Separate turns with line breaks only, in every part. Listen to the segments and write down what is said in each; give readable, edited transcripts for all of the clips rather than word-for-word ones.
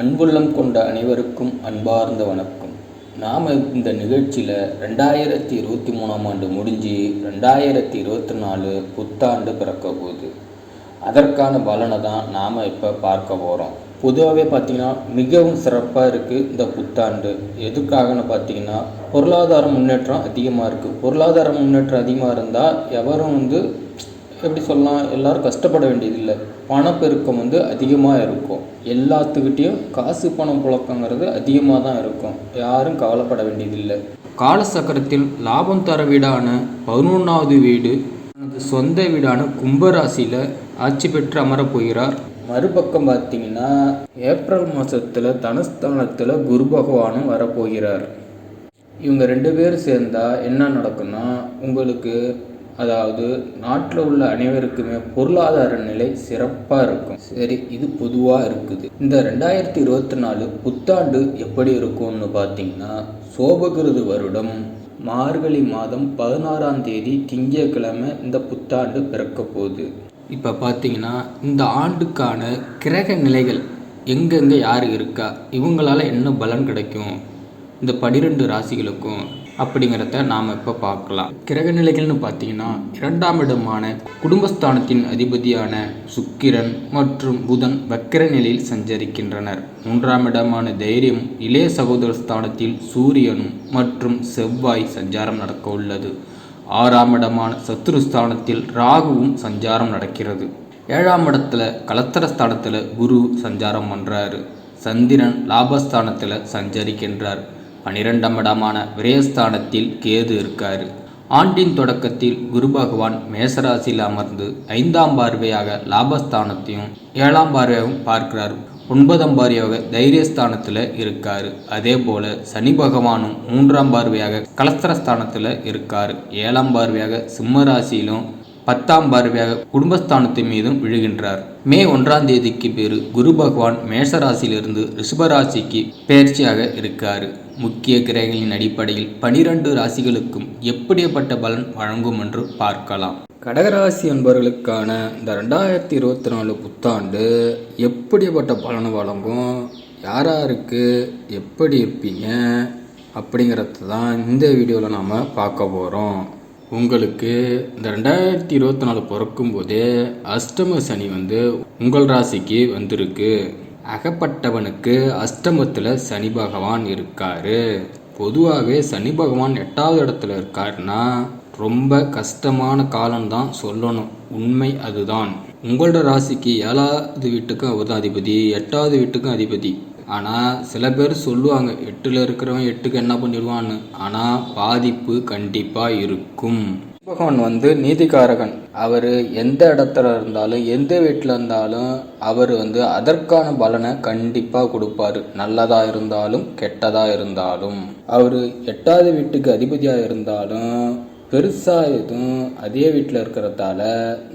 அன்புள்ளம் கொண்ட அனைவருக்கும் அன்பார்ந்த வணக்கம். நாம் இந்த நிகழ்ச்சியில் 2023ஆம் ஆண்டு முடிஞ்சு 2024 புத்தாண்டு பிறக்க போகுது. அதற்கான பலனை தான் நாம் இப்போ பார்க்க போகிறோம். பொதுவாகவே பார்த்திங்கன்னா மிகவும் சிறப்பாக இருக்குது இந்த புத்தாண்டு. எதுக்காகன்னு பார்த்திங்கன்னா பொருளாதார முன்னேற்றம் அதிகமாக இருக்குது. பொருளாதார முன்னேற்றம் அதிகமாக இருந்தால் எவரும் எப்படி சொல்லலாம், எல்லோரும் கஷ்டப்பட வேண்டியதில்லை. பணப்பெருக்கம் அதிகமாக இருக்கும். எல்லாத்துக்கிட்டேயும் காசு பணம் புழக்கங்கிறது அதிகமாக தான் இருக்கும். யாரும் கவலைப்பட வேண்டியதில்லை. காலசக்கரத்தில் லாபம் தர வீடான 11வது வீடு தனது சொந்த வீடான கும்பராசியில் ஆட்சி பெற்று அமரப்போகிறார். மறுபக்கம் பார்த்திங்கன்னா ஏப்ரல் மாதத்தில் தனஸ்தானத்தில் குரு பகவானும் வரப்போகிறார். இவங்க 2 பேரும் சேர்ந்தால் என்ன நடக்குன்னா, உங்களுக்கு அதாவது நாட்டில் உள்ள அனைவருக்குமே பொருளாதார நிலை சிறப்பாக இருக்கும். சரி, இது பொதுவாக இருக்குது. இந்த 2024 புத்தாண்டு எப்படி இருக்கும்னு பார்த்தீங்கன்னா, சோபகிருது வருடம் மார்கழி மாதம் 16ஆம் தேதி திங்கட்கிழமை இந்த புத்தாண்டு பிறக்க போகுது. இப்போ பார்த்தீங்கன்னா இந்த ஆண்டுக்கான கிரக நிலைகள் எங்கெங்கே யார் இருக்கா, இவங்களால் என்ன பலன் கிடைக்கும் இந்த 12 ராசிகளுக்கும் அப்படிங்கிறத நாம் இப்போ பார்க்கலாம். கிரக நிலைகள்னு பார்த்தீங்கன்னா 2ஆம் இடமான குடும்பஸ்தானத்தின் அதிபதியான சுக்கிரன் மற்றும் புதன் வக்கிர நிலையில் சஞ்சரிக்கின்றனர். 3ஆம் இடமான தைரியம் இளைய சகோதர ஸ்தானத்தில் சூரியனும் மற்றும் செவ்வாய் சஞ்சாரம் நடக்க உள்ளது. 6ஆம் இடமான சத்துருஸ்தானத்தில் ராகுவும் சஞ்சாரம் நடக்கிறது. 7ஆம் இடத்துல கலத்திரஸ்தானத்தில் குரு சஞ்சாரம் பண்ணுறாரு. சந்திரன் லாபஸ்தானத்தில் சஞ்சரிக்கின்றார். 12ஆம் இடமான விரயஸ்தானத்தில் கேது இருக்கார். ஆண்டின் தொடக்கத்தில் குரு பகவான் மேசராசியில் அமர்ந்து 5ஆம் பார்வையாக லாபஸ்தானத்தையும் 7ஆம் பார்வையாகவும் பார்க்கிறார். 9ஆம் பார்வையாக தைரியஸ்தானத்தில் இருக்கார். அதே போல் சனி பகவானும் 3ஆம் பார்வையாக கலஸ்திரஸ்தானத்தில் இருக்கார். 7ஆம் பார்வையாக சிம்மராசியிலும் 10ஆம் பார்வையாக குடும்பஸ்தானத்தின் மீதும் விழுகின்றார். மே 1ஆம் தேதிக்கு பேர் குரு பகவான் மேஷராசியிலிருந்து ரிஷபராசிக்கு பயிற்சியாக இருக்கார். முக்கிய கிரகங்களின் அடிப்படையில் 12 ராசிகளுக்கும் எப்படிப்பட்ட பலன் வழங்கும் என்று பார்க்கலாம். கடகராசி என்பவர்களுக்கான இந்த 2024 புத்தாண்டு எப்படிப்பட்ட பலன் வழங்கும், யாராருக்கு எப்படி இருப்பீங்க அப்படிங்கிறது தான் இந்த வீடியோவில் நாம் பார்க்க போகிறோம். உங்களுக்கு இந்த 2024 பிறக்கும் போதே அஷ்டம சனி உங்கள் ராசிக்கு வந்திருக்கு. அகப்பட்டவனுக்கு அஷ்டமத்தில் சனி பகவான் இருக்காரு. பொதுவாகவே சனி பகவான் 8வது இடத்துல இருக்காருன்னா ரொம்ப கஷ்டமான காலம்தான் சொல்லணும். உண்மை அதுதான். உங்களோட ராசிக்கு 7வது வீட்டுக்கும் அவர் தான் அதிபதி, 8வது வீட்டுக்கும் அதிபதி. ஆனால் சில பேர் சொல்லுவாங்க 8ல் இருக்கிறவன் 8க்கு என்ன பண்ணிடுவான்னு. ஆனால் பாதிப்பு கண்டிப்பாக இருக்கும். பகவான் நீதிகாரகன். அவர் எந்த இடத்துல இருந்தாலும் எந்த வீட்டில் இருந்தாலும் அவர் அதற்கான பலனை கண்டிப்பாக கொடுப்பாரு. நல்லதாக இருந்தாலும் கெட்டதாக இருந்தாலும். அவர் 8வது வீட்டுக்கு அதிபதியாக இருந்தாலும் பெருசாக எதுவும் அதே வீட்டில் இருக்கிறதால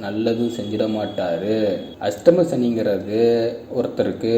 நல்லது செஞ்சிட மாட்டார். அஷ்டம சனிங்கிறது ஒருத்தருக்கு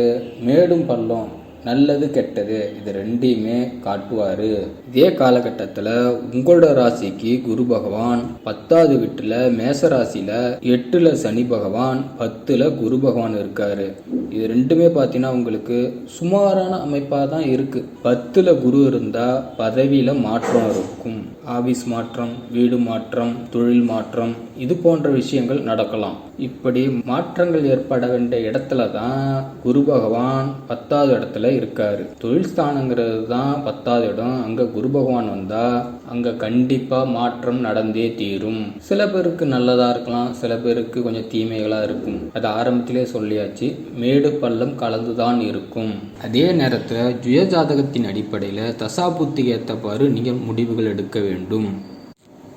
மேடும் பள்ளம், நல்லது கெட்டது இது 2யுமே காட்டுவார். இதே காலகட்டத்தில் உங்களோட ராசிக்கு குரு பகவான் 10வது வீட்டில் மேசராசியில், 8ல் சனி பகவான், 10ல் குரு பகவான் இருக்கார். இது 2மே பார்த்தீங்கன்னா உங்களுக்கு சுமாரான அமைப்பாக தான் இருக்குது. 10ல் குரு இருந்தால் பதவியில் மாற்றம் இருக்கும். ஆபீஸ் மாற்றம், வீடு மாற்றம், தொழில் மாற்றம், இது போன்ற விஷயங்கள் நடக்கலாம். இப்படி மாற்றங்கள் ஏற்பட வேண்டிய இடத்துல தான் குரு பகவான் 10வது இடத்துல இருக்காரு. தொழில் ஸ்தானங்கிறது தான் 10வது இடம். அங்கே குரு பகவான் வந்தால் அங்கே கண்டிப்பாக மாற்றம் நடந்தே தீரும். சில பேருக்கு நல்லதாக இருக்கலாம், சில பேருக்கு கொஞ்சம் தீமைகளாக இருக்கும். அது ஆரம்பத்திலே சொல்லியாச்சு, மேடு பள்ளம் கலந்துதான் இருக்கும். அதே நேரத்தில் சுயஜாதகத்தின் அடிப்படையில் தசாபுத்திக்கு ஏற்றப்பாறு நீங்கள் முடிவுகள் எடுக்க வேண்டும்.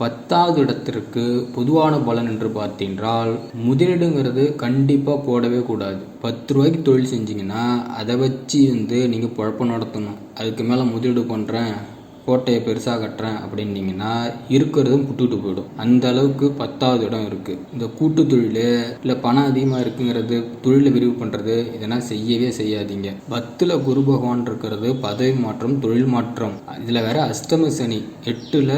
10வது இடத்திற்கு பொதுவான பலன் என்று பார்த்தீங்கன்றால் முதலீடுங்கிறது கண்டிப்பாக போடவே கூடாது. 10 ரூபாய்க்கு தொழில் செஞ்சிங்கன்னா அதை வச்சு நீங்கள் பொழப்பம் நடத்தணும். அதுக்கு மேலே முதலீடு பண்ணுறேன் கோட்டையை பெருசாக கட்டுறேன் அப்படின்னீங்கன்னா இருக்கிறதும் புட்டுட்டு போயிடும். அந்த அளவுக்கு 10வது இடம் இருக்குது. இந்த கூட்டு தொழில் இல்லை பணம் அதிகமாக இருக்குங்கிறது, தொழிலை விரிவு பண்ணுறது, இதெல்லாம் செய்யவே செய்யாதீங்க. 10ல் குரு பகவான் இருக்கிறது பதவி மாற்றம், தொழில் மாற்றம். இதில் வேற அஷ்டம சனி, 8ல்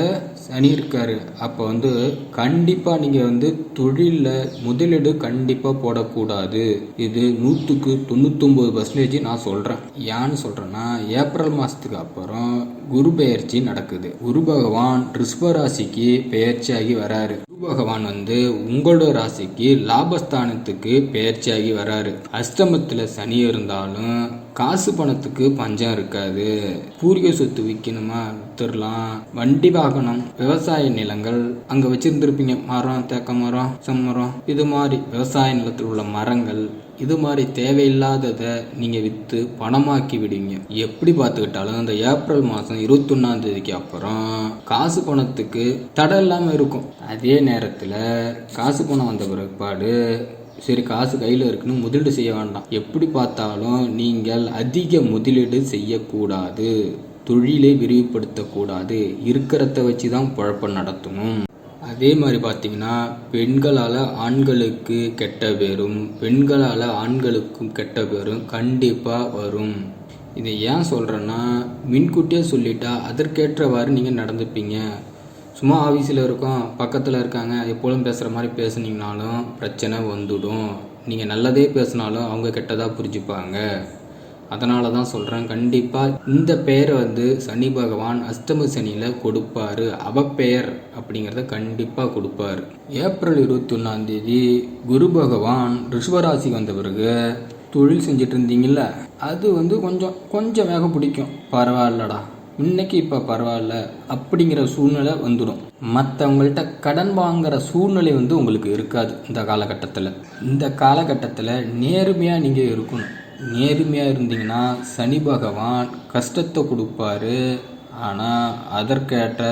சனி இருக்காரு. அப்போ கண்டிப்பாக நீங்கள் தொழிலில் முதலீடு கண்டிப்பாக போடக்கூடாது. இது 100க்கு 99% நான் சொல்கிறேன். ஏன்னு சொல்கிறேன்னா, ஏப்ரல் மாதத்துக்கு அப்புறம் குரு பெயர்ச்சி நடக்குது. குரு பகவான் ரிஷப ராசிக்கு பெயர்ச்சியாகி வராரு. குரு பகவான் உங்களோட ராசிக்கு லாபஸ்தானத்துக்கு பெயர்ச்சியாகி வராரு. அஷ்டமத்தில் சனி இருந்தாலும் காசு பணத்துக்கு பஞ்சம் இருக்காது. பூர்வீக சொத்து விற்கணுமா வித்துடலாம். வண்டி வாகனம், விவசாய நிலங்கள் அங்கே வச்சிருந்துருப்பீங்க, மரம், தேக்க மரம், செம்மரம், இது மாதிரி விவசாய நிலத்தில் உள்ள மரங்கள், இது மாதிரி தேவையில்லாததை நீங்கள் விற்று பணமாக்கி விடுவீங்க. எப்படி பார்த்துக்கிட்டாலும் இந்த ஏப்ரல் மாதம் 21ஆம் அப்புறம் காசு பணத்துக்கு தடை இல்லாமல் இருக்கும். அதே நேரத்தில் காசு பணம் வந்த பிற்பாடு சரி, காசு கையில் இருக்குன்னு முதலீடு செய்ய வேண்டாம். எப்படி பார்த்தாலும் நீங்கள் அதிக முதலீடு செய்யக்கூடாது, தொழிலை விரிவுபடுத்தக்கூடாது. இருக்கிறத வச்சு தான் பொழப்ப நடத்தணும். அதே மாதிரி பார்த்தீங்கன்னா, பெண்களால் ஆண்களுக்கு கெட்ட பேரும், பெண்களால் ஆண்களுக்கும் கெட்ட பேரும் கண்டிப்பாக வரும். இதை ஏன் சொல்கிறேன்னா, முன்கூட்டியே சொல்லிட்டா அதற்கேற்றவாறு நீங்கள் நடந்துப்பீங்க. சும்மா ஆஃபீஸில் இருக்கோம், பக்கத்தில் இருக்காங்க, எப்போதும் பேசுகிற மாதிரி பேசுனீங்கனாலும் பிரச்சனை வந்துடும். நீங்கள் நல்லதே பேசினாலும் அவங்க கெட்டதாக புரிஞ்சுப்பாங்க. அதனால தான் சொல்கிறேன், கண்டிப்பாக இந்த பெயரை சனி பகவான் அஷ்டம சனியில் கொடுப்பாரு. அவப்பெயர் அப்படிங்கிறத கண்டிப்பாக கொடுப்பாரு. ஏப்ரல் 21ஆம் குரு பகவான் ரிஷபராசிக்கு வந்த பிறகு தொழில் செஞ்சுட்டு இருந்தீங்கல்ல, அது கொஞ்சம் வேக பிடிக்கும். பரவாயில்லடா, இன்னைக்கு இப்போ பரவாயில்ல அப்படிங்கிற சூழ்நிலை வந்துடும். மற்றவங்கள்ட்ட கடன் வாங்குகிற சூழ்நிலை உங்களுக்கு இருக்காது. இந்த காலகட்டத்தில் நேர்மையாக நீங்கள் இருக்கணும். நேர்மையாக இருந்தீங்கன்னா சனி பகவான் கஷ்டத்தை கொடுப்பாரு, ஆனால் அதற்கேற்ற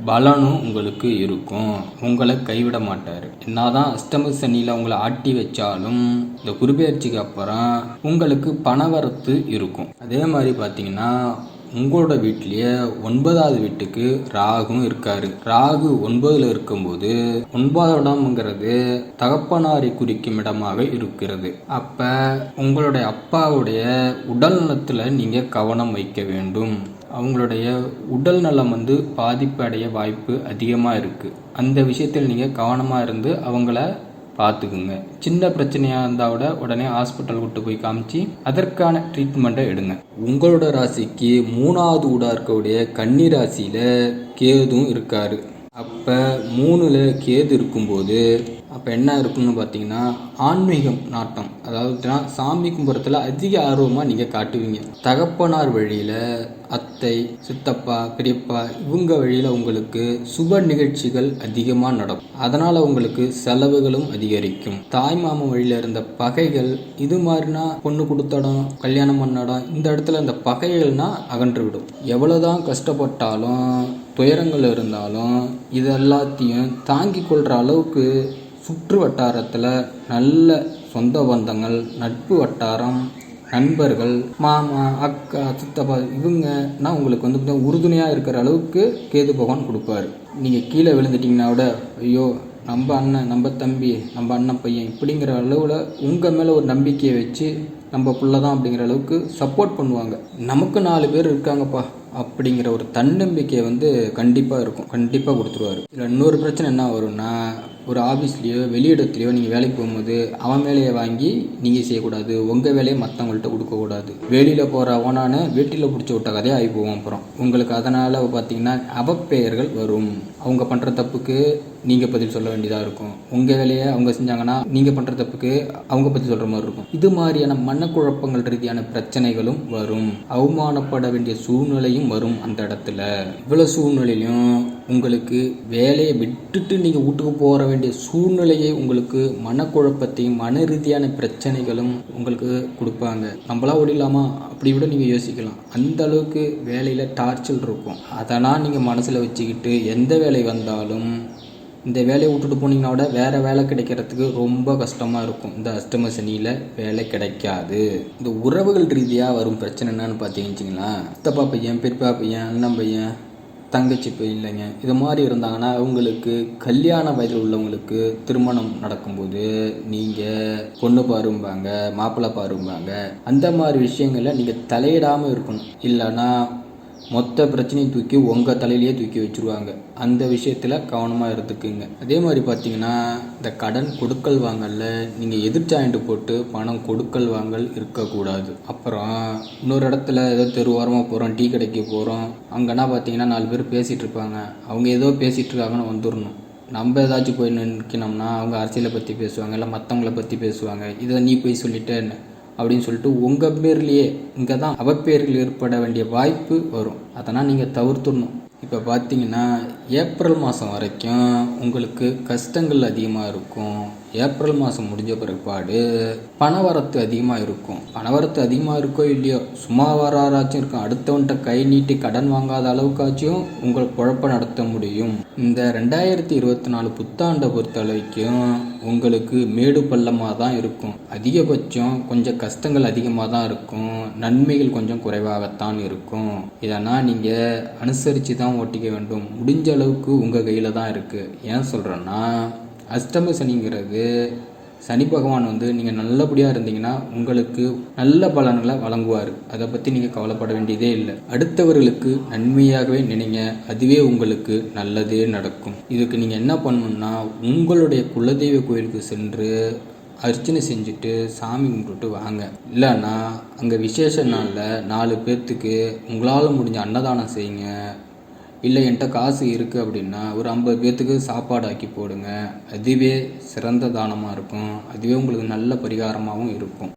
பலனும் உங்களுக்கு இருக்கும். உங்களை கைவிட மாட்டார். என்னதான் அஷ்டம சனியில் உங்களை ஆட்டி வச்சாலும் இந்த குருபெயர்ச்சிக்கு அப்புறம் உங்களுக்கு பணவரத்து இருக்கும். அதே மாதிரி பார்த்தீங்கன்னா, உங்களோட வீட்லேயே 9வது வீட்டுக்கு ராகுவும் இருக்காரு. ராகு 9ல் இருக்கும்போது 9வது இடம்ங்கிறது தகப்பனாரை குறிக்கும் இடமாக இருக்கிறது. அப்ப உங்களுடைய அப்பாவுடைய உடல் நலத்துல நீங்க கவனம் வைக்க வேண்டும். அவங்களுடைய உடல் நலம் பாதிப்பு அடைய வாய்ப்பு அதிகமாக இருக்குது. அந்த விஷயத்தில் நீங்கள் கவனமாக இருந்து அவங்கள பார்த்துக்குங்க. சின்ன பிரச்சனையாக இருந்தால் உடனே ஹாஸ்பிட்டல் கூட்டு போய் காமிச்சு அதற்கான ட்ரீட்மெண்ட்டை எடுங்க. உங்களோட ராசிக்கு 3வது வீடாக இருக்கக்கூடிய கன்னி ராசியில் கேதுவும் இருக்காரு. அப்போ 3ல் கேது இருக்கும்போது அப்போ என்ன இருக்குன்னு பார்த்தீங்கன்னா, ஆன்மீகம் நாட்டம், அதாவது சாமி கும்புறத்தில் அதிக ஆர்வமாக நீங்கள் காட்டுவீங்க. தகப்பனார் வழியில் அத்தை, சித்தப்பா, பெரியப்பா இவங்க வழியில் உங்களுக்கு சுப நிகழ்ச்சிகள் அதிகமாக நடக்கும். அதனால் உங்களுக்கு செலவுகளும் அதிகரிக்கும். தாய் மாமா வழியில் இருந்த பகைகள், இது மாதிரினா பொண்ணு கொடுத்த இடம், கல்யாணம் பண்ண இடம், இந்த இடத்துல இந்த பகைகள்னா அகன்று விடும். எவ்வளோதான் கஷ்டப்பட்டாலும் துயரங்கள் இருந்தாலும் இது எல்லாத்தையும் தாங்கி கொள்கிற அளவுக்கு சுற்று வட்டாரத்தில் நல்ல சொந்த பந்தங்கள், நட்பு வட்டாரம், நண்பர்கள், மாமா, அக்கா, சித்தப்பா இவங்கன்னா உங்களுக்கு உறுதுணையாக இருக்கிற அளவுக்கு கேது பகவான் கொடுப்பாரு. நீங்கள் கீழே விழுந்துட்டிங்கன்னா கூட, ஐயோ நம்ம அண்ணன், நம்ம தம்பி, நம்ம அண்ணன் பையன் இப்படிங்கிற அளவில் உங்கள் மேலே ஒரு நம்பிக்கையை வச்சு நம்ம பிள்ளை தான் அப்படிங்கிற அளவுக்கு சப்போர்ட் பண்ணுவாங்க. நமக்கு 4 பேர் இருக்காங்கப்பா அப்படிங்கிற ஒரு தன்னம்பிக்கையை கண்டிப்பாக இருக்கும். கண்டிப்பாக கொடுத்துருவாரு. இதில் இன்னொரு பிரச்சனை என்ன வரும்னா, ஒரு ஆஃபீஸ்லேயோ வெளியிடத்துலையோ நீங்கள் வேலைக்கு போகும்போது அவன் வேலையை வாங்கி நீங்கள் செய்யக்கூடாது. உங்கள் வேலையை மற்றவங்கள்ட்ட கொடுக்கக்கூடாது. வெளியில் போகிற ஓனான வீட்டில் பிடிச்சி விட்ட கதையாக ஆகி போவோம். அப்புறம் உங்களுக்கு அதனால் பார்த்தீங்கன்னா அவப்பெயர்கள் வரும். அவங்க பண்ணுற தப்புக்கு நீங்கள் பதில் சொல்ல வேண்டியதாக இருக்கும். உங்கள் வேலையை அவங்க செஞ்சாங்கன்னா நீங்கள் பண்ணுற தப்புக்கு அவங்க பதில் சொல்கிற மாதிரி இருக்கும். இது மாதிரியான மனக்குழப்பங்கள் ரீதியான பிரச்சனைகளும் வரும். அவமானப்பட வேண்டிய சூழ்நிலையும் வரும் அந்த இடத்துல. இவ்வளோ சூழ்நிலையிலும் உங்களுக்கு வேலையை விட்டுட்டு நீங்கள் வீட்டுக்கு போகிற வேண்டிய சூழ்நிலையை, உங்களுக்கு மனக்குழப்பத்தையும் மன ரீதியான பிரச்சனைகளும் உங்களுக்கு கொடுப்பாங்க. நம்மளா ஓடிடலாமா அப்படி விட நீங்கள் யோசிக்கலாம். அந்த அளவுக்கு வேலையில் டார்ச்சல் இருக்கும். அதெல்லாம் நீங்கள் மனசில் வச்சுக்கிட்டு எந்த வேலை வந்தாலும் இந்த வேலையை விட்டுட்டு போனீங்கன்னா விட வேறு வேலை கிடைக்கிறதுக்கு ரொம்ப கஷ்டமாக இருக்கும். இந்த அஷ்டம சனியில் வேலை கிடைக்காது. இந்த உறவுகள் ரீதியாக வரும் பிரச்சனை என்னன்னு பார்த்தீங்கன்னு வச்சிங்களேன், சித்தப்பா பையன், பெரியப்பா பையன், அண்ணன் பையன் தங்கச்சி இப்போ இல்லைங்க, இது மாதிரி இருந்தாங்கன்னா அவங்களுக்கு கல்யாண வயதில் உள்ளவங்களுக்கு திருமணம் நடக்கும்போது நீங்கள் பொண்ணு பாரும்பாங்க, மாப்பிள்ளை பாரும்பாங்க, அந்த மாதிரி விஷயங்களில் நீங்கள் தலையிடாமல் இருக்கணும். இல்லைன்னா மொத்த பிரச்சனையும் தூக்கி உங்கள் தலையிலேயே தூக்கி வச்சுருவாங்க. அந்த விஷயத்தில் கவனமாக இருந்துக்குங்க. அதே மாதிரி பார்த்தீங்கன்னா, இந்த கடன் கொடுக்கல் வாங்கல நீங்கள் எதிர்ச்சாயிண்டு போட்டு பணம் கொடுக்கல் வாங்கல் இருக்கக்கூடாது. அப்புறம் இன்னொரு இடத்துல ஏதோ தெருவாரமாக போகிறோம், டீ கடைக்கு போகிறோம், அங்கன்னா பார்த்தீங்கன்னா 4 பேர் பேசிகிட்டு இருப்பாங்க. அவங்க ஏதோ பேசிகிட்டு இருக்காங்கன்னு வந்துடணும். நம்ம ஏதாச்சும் போய் நிற்கணும்னா அவங்க அரசியலை பற்றி பேசுவாங்க, இல்லை மற்றவங்கள பற்றி பேசுவாங்க. இதை நீ போய் சொல்லிட்டேன்னு அப்படின்னு சொல்லிட்டு உங்கள் பேர்லேயே இங்கே தான் அவப்பேர்கள் ஏற்பட வேண்டிய வாய்ப்பு வரும். அதனால் நீங்கள் தவிர்த்துடணும். இப்போ பார்த்தீங்கன்னா ஏப்ரல் மாதம் வரைக்கும் உங்களுக்கு கஷ்டங்கள் அதிகமாக இருக்கும். ஏப்ரல் மாதம் முடிஞ்ச பிற்பாடு பணவரத்து அதிகமாக இருக்கும். பணவரத்து அதிகமாக இருக்கோ இல்லையோ, சும்மா வராச்சும் இருக்கும். அடுத்தவன்கிட்ட கை நீட்டி கடன் வாங்காத அளவுக்காச்சும் உங்கள் குழப்ப நடத்த முடியும். இந்த 2024 புத்தாண்டை பொறுத்த வரைக்கும் உங்களுக்கு மேடு பள்ளமாக தான் இருக்கும். அதிகபட்சம் கொஞ்சம் கஷ்டங்கள் அதிகமாக தான் இருக்கும். நன்மைகள் கொஞ்சம் குறைவாகத்தான் இருக்கும். இதனால் நீங்கள் அனுசரித்து தான் ஓட்டிக்க வேண்டும். முடிஞ்ச அளவுக்கு உங்கள் கையில் தான் இருக்குது. ஏன் சொல்கிறேன்னா, அஷ்டம சனிங்கிறது சனி பகவான் நீங்கள் நல்லபடியாக இருந்தீங்கன்னா உங்களுக்கு நல்ல பலன்களை வழங்குவார். அதை பற்றி நீங்கள் கவலைப்பட வேண்டியதே இல்லை. அடுத்தவர்களுக்கு நன்மையாகவே நினைங்க, அதுவே உங்களுக்கு நல்லதே நடக்கும். இதுக்கு நீங்கள் என்ன பண்ணணும்னா, உங்களுடைய குலதெய்வ கோயிலுக்கு சென்று அர்ச்சனை செஞ்சுட்டு சாமி கும்பிட்டுட்டு வாங்க. இல்லைன்னா அங்கே விசேஷ நாளில் 4 பேர்த்துக்கு உங்களால் முடிஞ்ச அன்னதானம் செய்யுங்க. இல்லை என்கிட்ட காசு இருக்குது அப்படின்னா ஒரு 50 பேர்த்துக்கு சாப்பாடு ஆக்கி போடுங்க. அதுவே சிறந்த தானமாக இருக்கும். அதுவே உங்களுக்கு நல்ல பரிகாரமாகவும் இருக்கும்.